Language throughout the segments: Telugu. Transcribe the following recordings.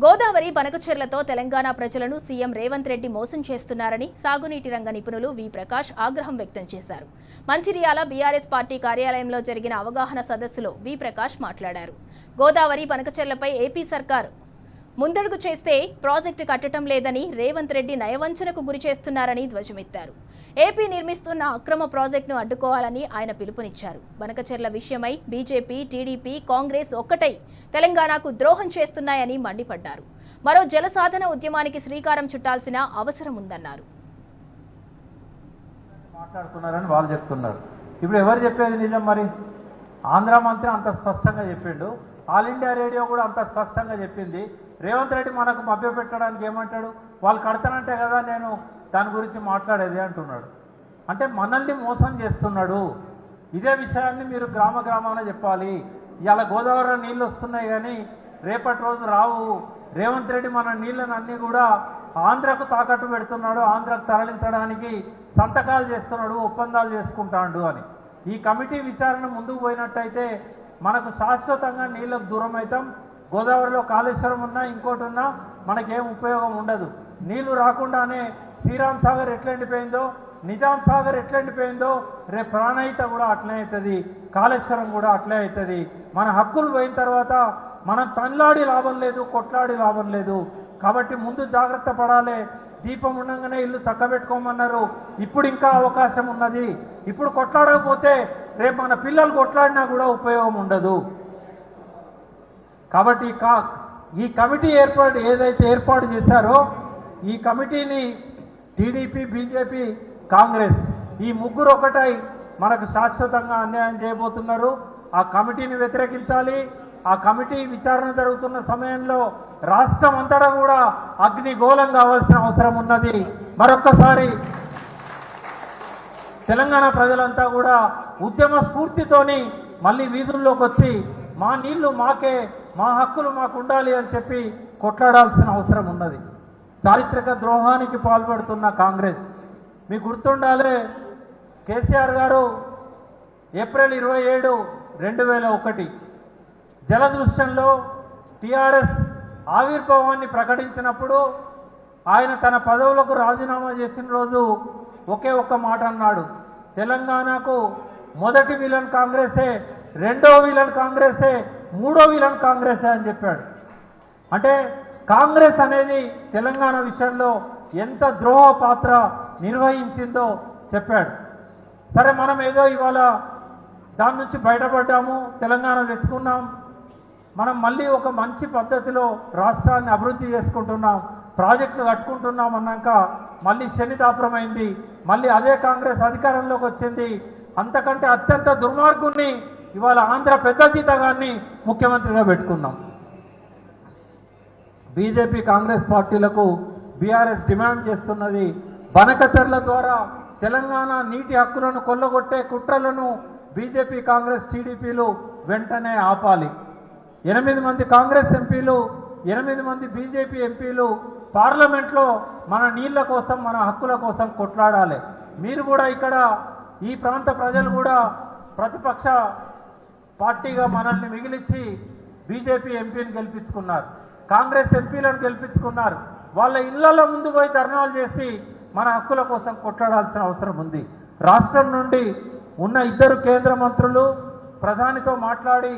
గోదావరి పనకచెర్లతో తెలంగాణ ప్రజలను సీఎం రేవంత్ రెడ్డి మోసం చేస్తున్నారని సాగునీటి రంగ నిపుణులు వి ప్రకాష్ ఆగ్రహం వ్యక్తం చేశారు. మంచిర్యాల బీఆర్ఎస్ పార్టీ కార్యాలయంలో జరిగిన అవగాహన సదస్సులో వి ప్రకాష్ మాట్లాడారు. గోదావరి పనకచెర్లపై ఏపీ సర్కార్ ముందడుగు చేస్తే ప్రాజెక్టు కట్టడం లేదని, రేవంత్ రెడ్డి నయవంచనకు గురి చేస్తున్నారని ధ్వజమెత్తారు. ఏపీ నిర్మిస్తున్న అక్రమ ప్రాజెక్టును అడ్డుకోవాలని ఆయన పిలుపునిచ్చారు. బనకచెర్ల విషయమై బీజేపీ, టీడీపీ, కాంగ్రెస్ ఒక్కటై తెలంగాణకు ద్రోహం చేస్తున్నాయని మండిపడ్డారు. మరో జలసాధన ఉద్యమానికి శ్రీకారం చుట్టాల్సిన అవసరం ఉందన్నారు. మాట్లాడుతున్నారని వాళ్ళు చెప్తున్నారు. ఇప్పుడు ఎవరు చెప్పేది నిజం? మరి ఆంధ్ర మంత్రి అంత స్పష్టంగా చెప్పిండు, ఆల్ ఇండియా రేడియో కూడా అంత స్పష్టంగా చెప్పింది. రేవంత్ రెడ్డి మనకు మభ్య పెట్టడానికి ఏమంటాడు? వాళ్ళు కడతానంటే కదా నేను దాని గురించి మాట్లాడేది అంటున్నాడు. అంటే మనల్ని మోసం చేస్తున్నాడు. ఇదే విషయాన్ని మీరు గ్రామాన చెప్పాలి. ఇవాళ గోదావరి నీళ్ళు వస్తున్నాయి కానీ రేపటి రోజు రావు. రేవంత్ రెడ్డి మన నీళ్ళని అన్నీ కూడా ఆంధ్రకు తాకట్టు పెడుతున్నాడు, ఆంధ్రకు తరలించడానికి సంతకాలు చేస్తున్నాడు, ఒప్పందాలు చేసుకుంటాడు అని. ఈ కమిటీ విచారణ ముందుకు పోయినట్టయితే మనకు శాశ్వతంగా నీళ్ళకు దూరం అవుతాం. గోదావరిలో కాళేశ్వరం ఉన్నా ఇంకోటి ఉన్నా మనకేం ఉపయోగం ఉండదు. నీళ్లు రాకుండానే శ్రీరామ్ సాగర్ ఎట్లా ఎండిపోయిందో, నిజాం సాగర్ ఎట్లా ఎండిపోయిందో రేపు ప్రాణహిత కూడా అట్లే అవుతుంది, కాళేశ్వరం కూడా అట్లే అవుతుంది. మన హక్కులు పోయిన తర్వాత మనం తన్లాడి లాభం లేదు, కొట్లాడి లాభం లేదు. కాబట్టి ముందు జాగ్రత్త పడాలి. దీపం ఉండగానే ఇల్లు చక్కబెట్టుకోమన్నారు. ఇప్పుడు ఇంకా అవకాశం ఉన్నది. ఇప్పుడు కొట్లాడకపోతే రేపు మన పిల్లలు కొట్లాడినా కూడా ఉపయోగం ఉండదు. కాబట్టి ఈ కమిటీ ఏదైతే ఏర్పాటు చేశారో ఈ కమిటీని టీడీపీ, బీజేపీ, కాంగ్రెస్ ఈ ముగ్గురు ఒకటై మనకు శాశ్వతంగా అన్యాయం చేయబోతున్నారు. ఆ కమిటీని వ్యతిరేకించాలి. ఆ కమిటీ విచారణ జరుగుతున్న సమయంలో రాష్ట్రం అంతటా కూడా అగ్నిగోళం కావాల్సిన అవసరం ఉన్నది. మరొక్కసారి తెలంగాణ ప్రజలంతా కూడా ఉద్యమ స్ఫూర్తితోని మళ్ళీ వీధుల్లోకి వచ్చి మా నీళ్లు మాకే, మా హక్కులు మాకు ఉండాలి అని చెప్పి కొట్లాడాల్సిన అవసరం ఉన్నది. చారిత్రక ద్రోహానికి పాల్పడుతున్న కాంగ్రెస్ మీకు గుర్తుండాలి. కేసీఆర్ గారు ఏప్రిల్ 27, 2001 జలదృశ్యంలో టీఆర్ఎస్ ఆవిర్భావాన్ని ప్రకటించినప్పుడు ఆయన తన పదవులకు రాజీనామా చేసిన రోజు ఒకే ఒక్క మాట అన్నాడు: తెలంగాణకు మొదటి విలన్ కాంగ్రెసే, రెండో విలన్ కాంగ్రెసే, మూడో విలన్ కాంగ్రెసే అని చెప్పాడు. అంటే కాంగ్రెస్ అనేది తెలంగాణ విషయంలో ఎంత ద్రోహ పాత్ర నిర్వహించిందో చెప్పాడు. సరే, మనం ఏదో ఇవాళ దాని నుంచి బయటపడ్డాము, తెలంగాణ తెచ్చుకున్నాం, మనం మళ్ళీ ఒక మంచి పద్ధతిలో రాష్ట్రాన్ని అభివృద్ధి చేసుకుంటున్నాం, ప్రాజెక్టులు కట్టుకుంటున్నాం అన్నాక మళ్ళీ శనిదాపురమైంది. మళ్ళీ అదే కాంగ్రెస్ అధికారంలోకి వచ్చింది. అంతకంటే అత్యంత దుర్మార్గుణ్ణి ఇవాళ ఆంధ్ర పెద్ద జీతగాన్ని ముఖ్యమంత్రిగా పెట్టుకున్నాం. బీజేపీ, కాంగ్రెస్ పార్టీలకు బీఆర్ఎస్ డిమాండ్ చేస్తున్నది, బనకచెర్ల ద్వారా తెలంగాణ నీటి హక్కులను కొల్లగొట్టే కుట్రలను బీజేపీ, కాంగ్రెస్, టీడీపీలు వెంటనే ఆపాలి. 8 మంది కాంగ్రెస్ ఎంపీలు, 8 మంది బీజేపీ ఎంపీలు పార్లమెంట్లో మన నీళ్ల కోసం, మన హక్కుల కోసం కొట్లాడాలి. మీరు కూడా ఇక్కడ ఈ ప్రాంత ప్రజలు కూడా ప్రతిపక్ష పార్టీగా మనల్ని మిగిలిచ్చి బీజేపీ ఎంపీని గెలిపించుకున్నారు, కాంగ్రెస్ ఎంపీలను గెలిపించుకున్నారు. వాళ్ళ ఇళ్లలో ముందు పోయి ధర్నాలు చేసి మన హక్కుల కోసం కొట్లాడాల్సిన అవసరం ఉంది. రాష్ట్రం నుండి ఉన్న 2 కేంద్ర మంత్రులు ప్రధానితో మాట్లాడి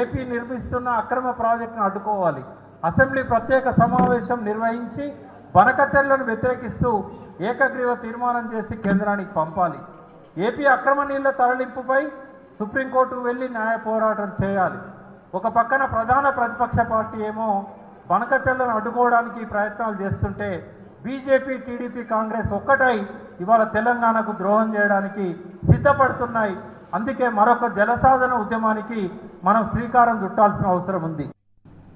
ఏపీ నిర్మిస్తున్న అక్రమ ప్రాజెక్టును అడ్డుకోవాలి. అసెంబ్లీ ప్రత్యేక సమావేశం నిర్వహించి బనకచెర్లను వ్యతిరేకిస్తూ ఏకగ్రీవ తీర్మానం చేసి కేంద్రానికి పంపాలి. ఏపీ అక్రమ నీళ్ల తరలింపుపై సుప్రీంకోర్టుకు వెళ్ళి న్యాయ పోరాటం చేయాలి. ఒక పక్కన ప్రధాన ప్రతిపక్ష పార్టీ ఏమో బనకచెర్లను అడ్డుకోవడానికి ప్రయత్నాలు చేస్తుంటే బీజేపీ, టీడీపీ, కాంగ్రెస్ ఒక్కటై ఇవాళ తెలంగాణకు ద్రోహం చేయడానికి సిద్ధపడుతున్నాయి. అందుకే మరొక జలసాధన ఉద్యమానికి మనం శ్రీకారం చుట్టాల్సిన అవసరం ఉంది.